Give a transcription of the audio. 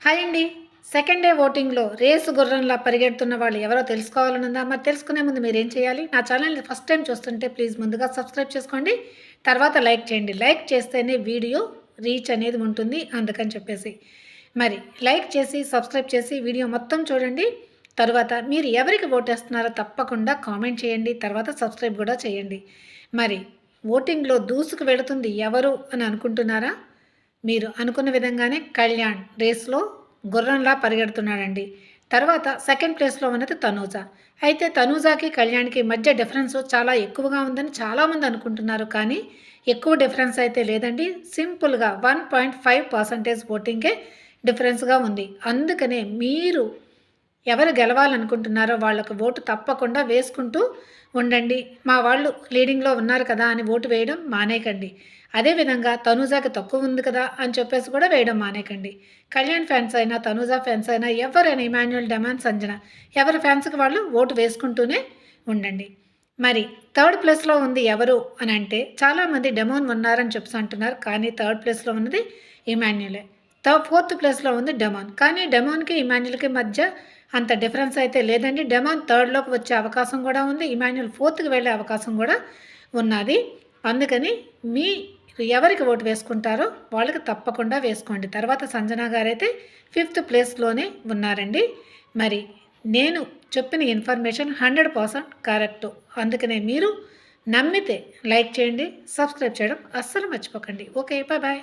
Hi అండి. Second day ఓటింగ్‌లో race గుర్రంలా పరిగెడుతున్న వాళ్ళు ఎవరో తెలుసుకోవాలనుందా? మరి తెలుసుకునే ముందు మీరేం చేయాలి? నా ఛానల్‌ని ఫస్ట్ టైమ్ చూస్తుంటే ప్లీజ్ ముందుగా సబ్స్క్రైబ్ చేసుకోండి. తర్వాత లైక్ చేయండి. లైక్ చేస్తేనే వీడియో రీచ్ అనేది ఉంటుంది. అందుకని చెప్పేసి. మరి లైక్ చేసి, సబ్స్క్రైబ్ చేసి వీడియో మొత్తం చూడండి. తరువాత మీరు ఎవరికి ఓటేస్తున్నారో తప్పకుండా కామెంట్ చేయండి. తర్వాత సబ్స్క్రైబ్ కూడా చేయండి. మరి ఓటింగ్‌లో దూసుకు వెళుతుంది ఎవరు అని అనుకుంటున్నారా? మీరు అనుకున్న విధంగానే కళ్యాణ్ రేస్‌లో గుర్రంలా పరిగెడుతున్నాడండి. తర్వాత సెకండ్ ప్లేస్‌లో ఉన్నది తనూజ. అయితే తనూజకి, కళ్యాణ్‌కి మధ్య డిఫరెన్స్ చాలా ఎక్కువగా ఉందని చాలామంది అనుకుంటున్నారు. కానీ ఎక్కువ డిఫరెన్స్ అయితే లేదండి. సింపుల్‌గా 1.5% ఓటింగే డిఫరెన్స్‌గా ఉంది. అందుకనే మీరు ఎవరు గెలవాలనుకుంటున్నారో వాళ్ళకి ఓటు తప్పకుండా వేసుకుంటూ ఉండండి. మా వాళ్ళు లీడింగ్‌లో ఉన్నారు కదా అని ఓటు వేయడం మానేయకండి. అదేవిధంగా తనూజాకి తక్కువ ఉంది కదా అని చెప్పేసి కూడా వేయడం మానేయకండి. కళ్యాణ్ ఫ్యాన్స్ అయినా, తనూజ ఫ్యాన్స్ అయినా ఎవరైనా ఇమాన్యుయల్, డెమాన్, సంజన ఎవరి ఫ్యాన్స్‌కి వాళ్ళు ఓటు వేసుకుంటూనే ఉండండి. మరి థర్డ్ ప్లేస్‌లో ఉంది ఎవరు అని అంటే చాలామంది డెమోన్ ఉన్నారని చెప్పేసి అంటున్నారు. కానీ థర్డ్ ప్లేస్‌లో ఉన్నది ఇమాన్యుయలే. ఫోర్త్ ప్లేస్‌లో ఉంది డెమాన్. కానీ డెమాన్‌కి, ఇమాన్యుయల్‌కి మధ్య అంత డిఫరెన్స్ అయితే లేదండి. డెమాన్ థర్డ్‌లోకి వచ్చే అవకాశం కూడా ఉంది. ఇమాన్యుయల్ ఫోర్త్‌కి వెళ్ళే అవకాశం కూడా ఉన్నది. అందుకని ఎవరికి ఓటు వేసుకుంటారో వాళ్ళకి తప్పకుండా వేసుకోండి. తర్వాత సంజన గారైతే ఫిఫ్త్ ప్లేస్‌లోనే ఉన్నారండి. మరి నేను చెప్పిన ఇన్ఫర్మేషన్ 100% కరెక్టు. అందుకనే మీరు నమ్మితే లైక్ చేయండి, సబ్స్క్రైబ్ చేయడం అస్సలు మర్చిపోకండి. ఓకే. బాయ్.